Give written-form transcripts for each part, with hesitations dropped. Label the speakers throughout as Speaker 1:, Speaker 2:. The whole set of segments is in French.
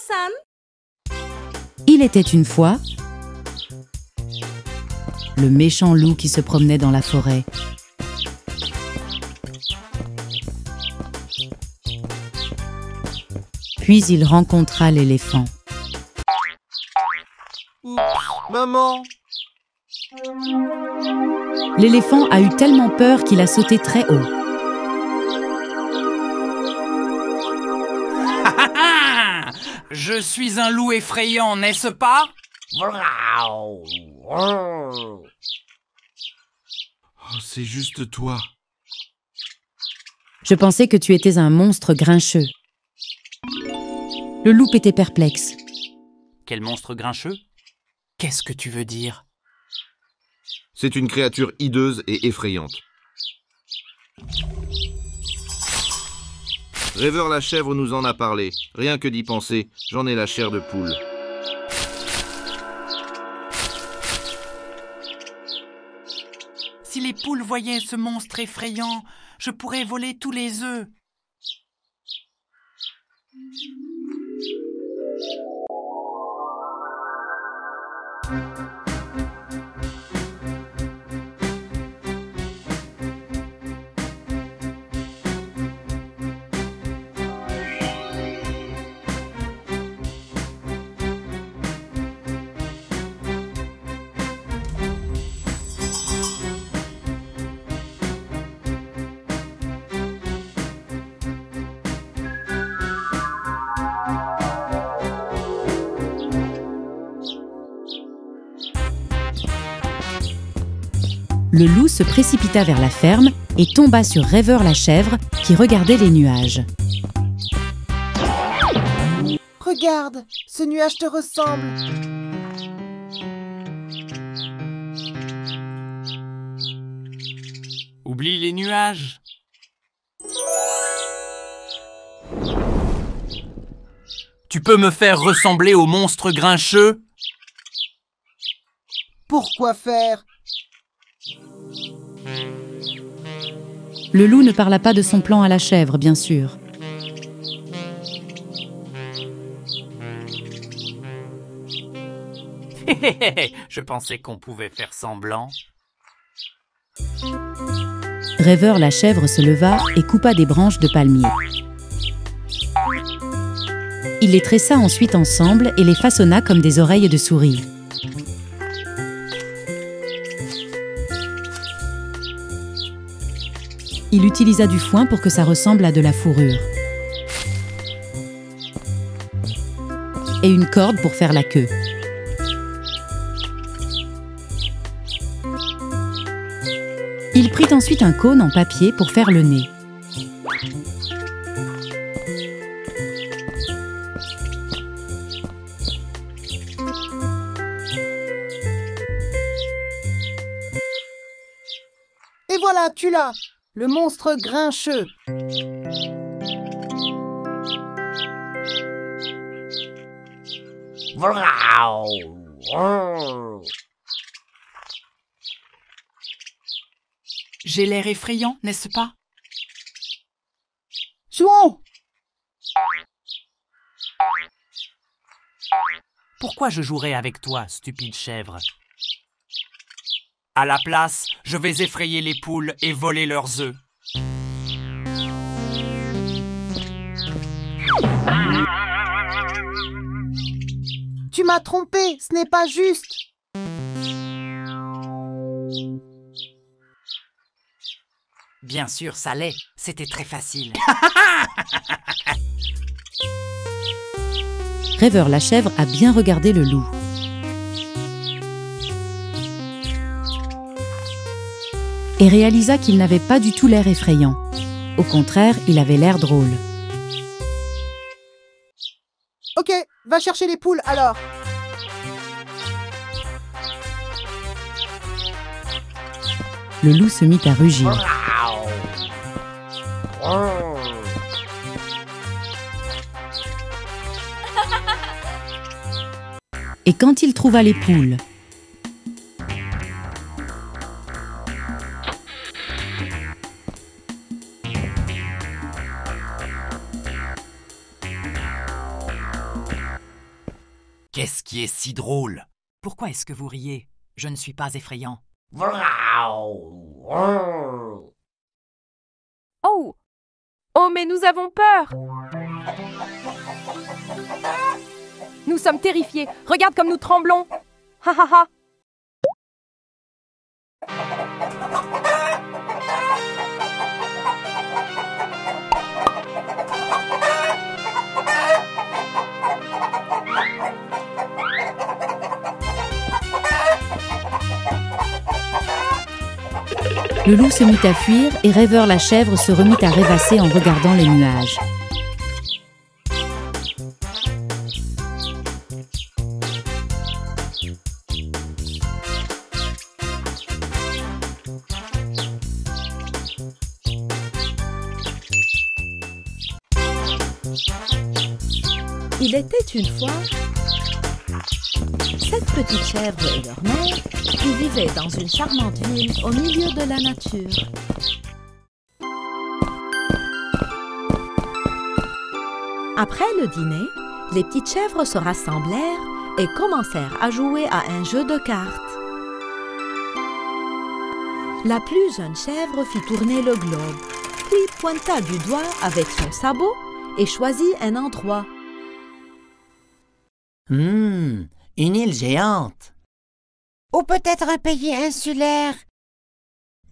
Speaker 1: San.
Speaker 2: Il était une fois le méchant loup qui se promenait dans la forêt. Puis il rencontra l'éléphant.
Speaker 3: Maman!
Speaker 2: L'éléphant a eu tellement peur qu'il a sauté très haut.
Speaker 4: Je suis un loup effrayant, n'est-ce pas?
Speaker 3: Oh, c'est juste toi.
Speaker 2: Je pensais que tu étais un monstre grincheux. Le loup était perplexe.
Speaker 4: Quel monstre grincheux? Qu'est-ce que tu veux dire?
Speaker 3: C'est une créature hideuse et effrayante. Rêveur la chèvre nous en a parlé. Rien que d'y penser, j'en ai la chair de poule.
Speaker 4: Si les poules voyaient ce monstre effrayant, je pourrais voler tous les œufs.
Speaker 2: Le loup se précipita vers la ferme et tomba sur Rêveur la chèvre qui regardait les nuages.
Speaker 5: Regarde, ce nuage te ressemble.
Speaker 4: Oublie les nuages. Tu peux me faire ressembler au monstre grincheux?
Speaker 5: Pourquoi faire?
Speaker 2: Le loup ne parla pas de son plan à la chèvre, bien sûr.
Speaker 4: Je pensais qu'on pouvait faire semblant.
Speaker 2: Rêveur la chèvre se leva et coupa des branches de palmier. Il les tressa ensuite ensemble et les façonna comme des oreilles de souris. Il utilisa du foin pour que ça ressemble à de la fourrure. Et une corde pour faire la queue. Il prit ensuite un cône en papier pour faire le nez.
Speaker 5: Et voilà, tu l'as, le monstre grincheux.
Speaker 4: J'ai l'air effrayant, n'est-ce pas?
Speaker 5: Jouons!
Speaker 4: Pourquoi je jouerais avec toi, stupide chèvre? À la place, je vais effrayer les poules et voler leurs œufs.
Speaker 5: Tu m'as trompé, ce n'est pas juste.
Speaker 4: Bien sûr, ça l'est. C'était très facile.
Speaker 2: Rêveur la chèvre a bien regardé le loup. Et réalisa qu'il n'avait pas du tout l'air effrayant. Au contraire, il avait l'air drôle.
Speaker 5: Ok, va chercher les poules alors.
Speaker 2: Le loup se mit à rugir. Et quand il trouva les poules,
Speaker 4: Qu'est-ce qui est si drôle?
Speaker 1: Pourquoi est-ce que vous riez? Je ne suis pas effrayant.
Speaker 6: Oh! Oh, mais nous avons peur! Nous sommes terrifiés. Regarde comme nous tremblons. Ha ha ha!
Speaker 2: Le loup se mit à fuir et Rêveur la chèvre se remit à rêvasser en regardant les nuages.
Speaker 7: Il était une fois 7 petites chèvres et leur mère qui vivaient dans une charmante ville au milieu de la nature. Après le dîner, les petites chèvres se rassemblèrent et commencèrent à jouer à un jeu de cartes. La plus jeune chèvre fit tourner le globe, puis pointa du doigt avec son sabot et choisit un endroit.
Speaker 8: Une île géante.
Speaker 5: Ou peut-être un pays insulaire.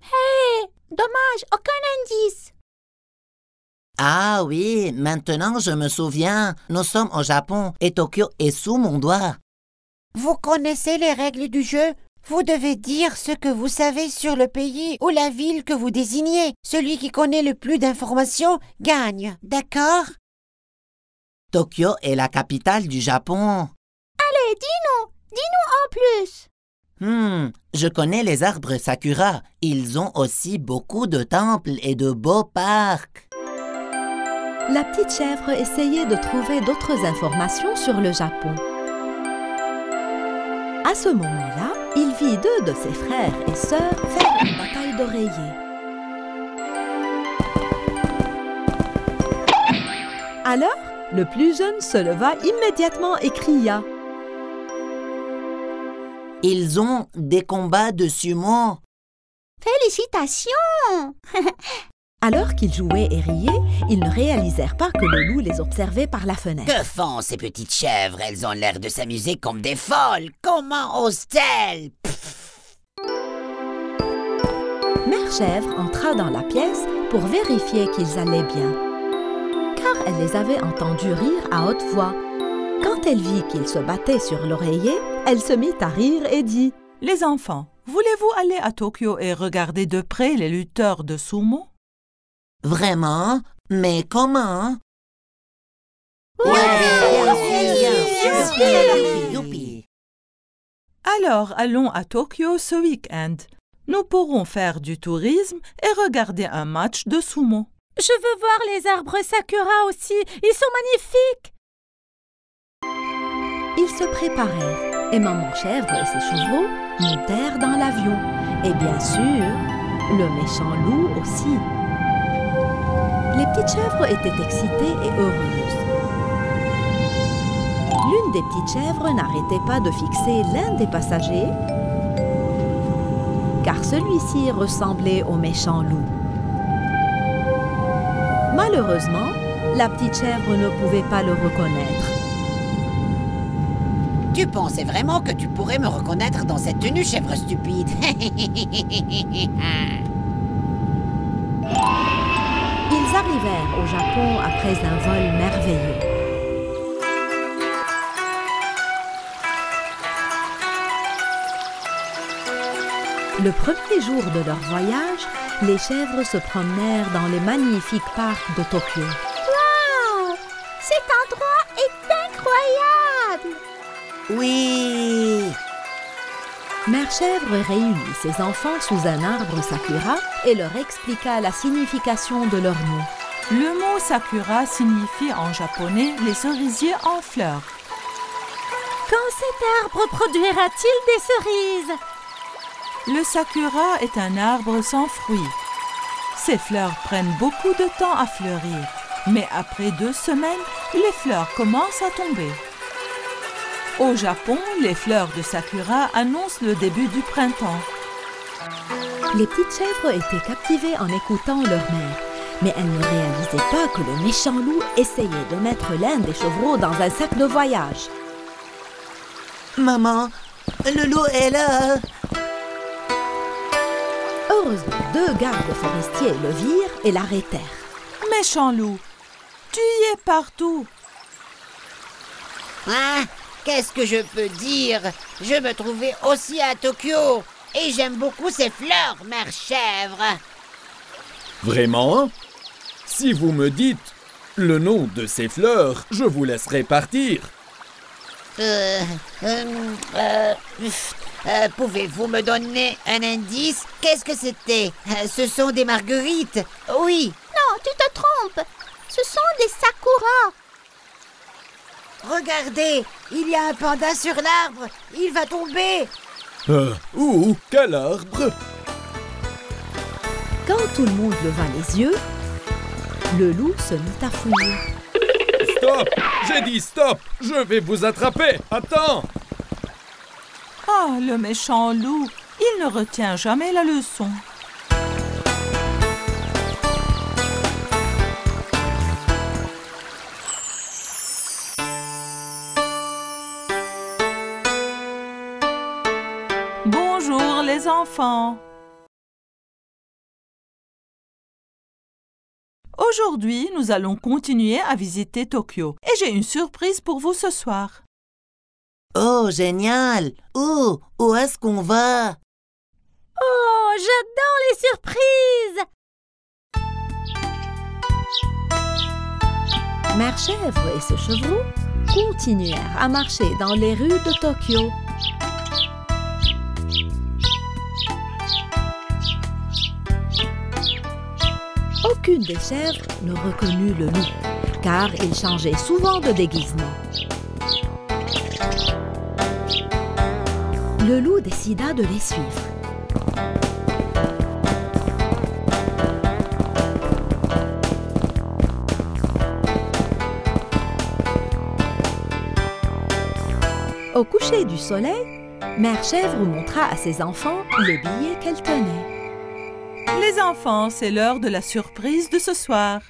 Speaker 7: Hé, dommage, aucun indice.
Speaker 8: Ah oui, maintenant je me souviens. Nous sommes au Japon et Tokyo est sous mon doigt.
Speaker 5: Vous connaissez les règles du jeu? Vous devez dire ce que vous savez sur le pays ou la ville que vous désignez. Celui qui connaît le plus d'informations gagne, d'accord?
Speaker 8: Tokyo est la capitale du Japon.
Speaker 7: Allez, dis-nous en plus.
Speaker 8: Je connais les arbres sakura. Ils ont aussi beaucoup de temples et de beaux parcs.
Speaker 7: La petite chèvre essayait de trouver d'autres informations sur le Japon. À ce moment-là, il vit 2 de ses frères et sœurs faire une bataille d'oreillers. Alors, le plus jeune se leva immédiatement et cria.
Speaker 8: Ils ont des combats de sumo.
Speaker 7: Félicitations! Alors qu'ils jouaient et riaient, ils ne réalisèrent pas que le loup les observait par la fenêtre.
Speaker 9: Que font ces petites chèvres? Elles ont l'air de s'amuser comme des folles. Comment osent-elles?
Speaker 7: Mère Chèvre entra dans la pièce pour vérifier qu'ils allaient bien, car elle les avait entendus rire à haute voix. Quand elle vit qu'ils se battaient sur l'oreiller, elle se mit à rire et dit
Speaker 10: « Les enfants, voulez-vous aller à Tokyo et regarder de près les lutteurs de sumo ?»
Speaker 8: Vraiment? Mais comment?
Speaker 10: Alors allons à Tokyo ce week-end. Nous pourrons faire du tourisme et regarder un match de sumo.
Speaker 7: Je veux voir les arbres sakura aussi, ils sont magnifiques! Ils se préparèrent et Maman Chèvre et ses chevaux montèrent dans l'avion. Et bien sûr, le méchant loup aussi. Les petites chèvres étaient excitées et heureuses. L'une des petites chèvres n'arrêtait pas de fixer l'un des passagers, car celui-ci ressemblait au méchant loup. Malheureusement, la petite chèvre ne pouvait pas le reconnaître.
Speaker 9: Tu pensais vraiment que tu pourrais me reconnaître dans cette tenue, chèvre stupide?
Speaker 7: Ils arrivèrent au Japon après un vol merveilleux. Le premier jour de leur voyage, les chèvres se promenèrent dans les magnifiques parcs de Tokyo. Waouh! Cet endroit est incroyable!
Speaker 8: Oui!
Speaker 7: Mère Chèvre réunit ses enfants sous un arbre sakura et leur expliqua la signification de leur nom.
Speaker 10: Le mot sakura signifie en japonais les cerisiers en fleurs.
Speaker 7: Quand cet arbre produira-t-il des cerises?
Speaker 10: Le sakura est un arbre sans fruits. Ses fleurs prennent beaucoup de temps à fleurir, mais après 2 semaines, les fleurs commencent à tomber. Au Japon, les fleurs de sakura annoncent le début du printemps.
Speaker 7: Les petites chèvres étaient captivées en écoutant leur mère, mais elles ne réalisaient pas que le méchant loup essayait de mettre l'un des chevreaux dans un sac de voyage.
Speaker 8: Maman, le loup est là.
Speaker 7: Heureusement, 2 gardes forestiers le virent et l'arrêtèrent.
Speaker 10: Méchant loup, tu y es partout.
Speaker 9: Ah, qu'est-ce que je peux dire? Je me trouvais aussi à Tokyo. Et j'aime beaucoup ces fleurs, mère chèvre.
Speaker 11: Vraiment? Si vous me dites le nom de ces fleurs, je vous laisserai partir.
Speaker 9: Pouvez-vous me donner un indice? Qu'est-ce que c'était? Ce sont des marguerites. Oui.
Speaker 12: Non, tu te trompes. Ce sont des sakuras.
Speaker 5: Regardez, il y a un panda sur l'arbre. Il va tomber.
Speaker 11: Où? Quel arbre?
Speaker 7: Quand tout le monde leva les yeux, le loup se mit à fouiller.
Speaker 11: Stop! J'ai dit stop! Je vais vous attraper! Attends!
Speaker 10: Ah, le méchant loup, il ne retient jamais la leçon. Bonjour les enfants. Aujourd'hui, nous allons continuer à visiter Tokyo et j'ai une surprise pour vous ce soir.
Speaker 8: Oh, génial! Où est-ce qu'on va?
Speaker 12: Oh, j'adore les surprises!
Speaker 7: Mère Chèvre et ce chevreau continuèrent à marcher dans les rues de Tokyo. Aucune des chèvres ne reconnut le loup, car il changeait souvent de déguisement. Le loup décida de les suivre. Au coucher du soleil, Mère Chèvre montra à ses enfants les billets qu'elle tenait.
Speaker 10: Les enfants, c'est l'heure de la surprise de ce soir.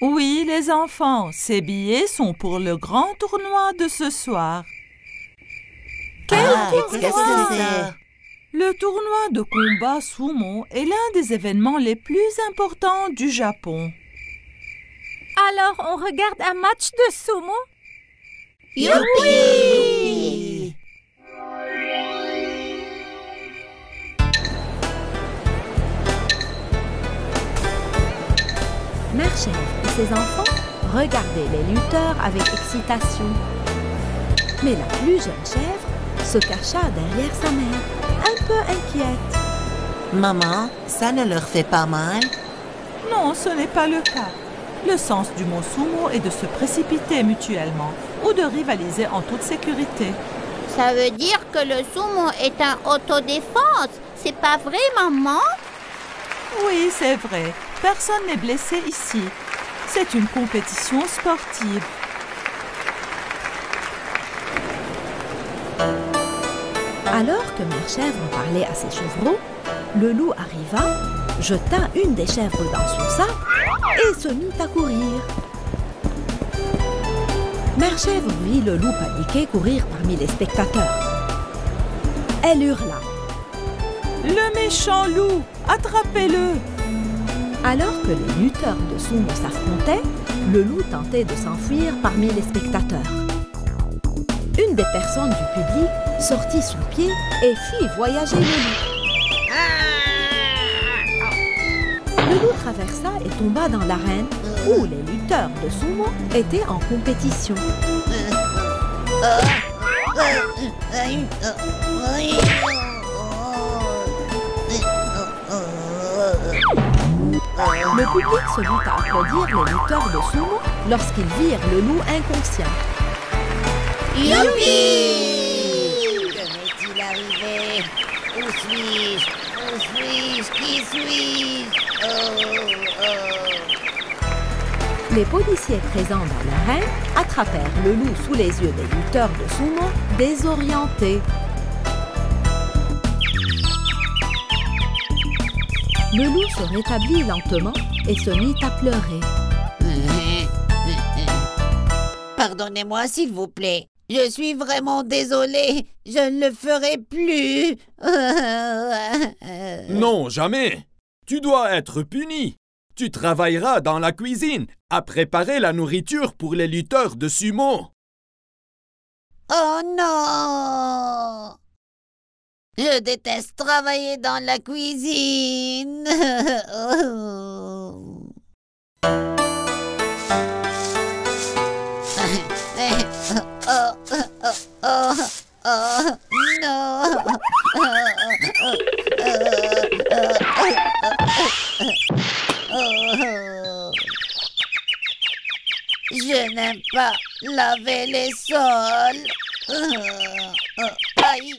Speaker 10: Oui, les enfants, ces billets sont pour le grand tournoi de ce soir.
Speaker 8: Qu'est-ce que c'est?
Speaker 10: Le tournoi de combat sumo est l'un des événements les plus importants du Japon.
Speaker 6: Alors, on regarde un match de sumo?
Speaker 9: Youpi!
Speaker 7: Mère Chèvre et ses enfants regardaient les lutteurs avec excitation. Mais la plus jeune chèvre se cacha derrière sa mère, un peu inquiète.
Speaker 8: Maman, ça ne leur fait pas mal?
Speaker 10: Non, ce n'est pas le cas. Le sens du mot sumo est de se précipiter mutuellement ou de rivaliser en toute sécurité.
Speaker 12: Ça veut dire que le sumo est un autodéfense. C'est pas vrai, maman?
Speaker 10: Oui, c'est vrai. Personne n'est blessé ici. C'est une compétition sportive.
Speaker 7: Alors que Mère Chèvre parlait à ses chevreaux, le loup arriva, jeta une des chèvres dans son sac et se mit à courir. Mère Chèvre vit le loup paniqué courir parmi les spectateurs. Elle hurla.
Speaker 10: « Le méchant loup, attrapez-le !»
Speaker 7: Alors que les lutteurs de sumo s'affrontaient, le loup tentait de s'enfuir parmi les spectateurs. Une des personnes du public sortit son pied et fit voyager le loup. Le loup traversa et tomba dans l'arène où les lutteurs de sumo étaient en compétition. Le public se mit à applaudir les lutteurs de sumo lorsqu'ils virent le loup inconscient.
Speaker 9: Youpi! Que m'est-il arrivé? Où suis-je? Où suis-je? Qui suis-je?
Speaker 7: Les policiers présents dans l'arène attrapèrent le loup sous les yeux des lutteurs de sumo désorientés. Le loup se rétablit lentement et se mit à pleurer.
Speaker 9: Pardonnez-moi, s'il vous plaît. Je suis vraiment désolé. Je ne le ferai plus.
Speaker 11: Non, jamais. Tu dois être puni. Tu travailleras dans la cuisine à préparer la nourriture pour les lutteurs de sumo.
Speaker 9: Oh non! Je déteste travailler dans la cuisine. Non! Je n'aime pas laver les sols. Aïe.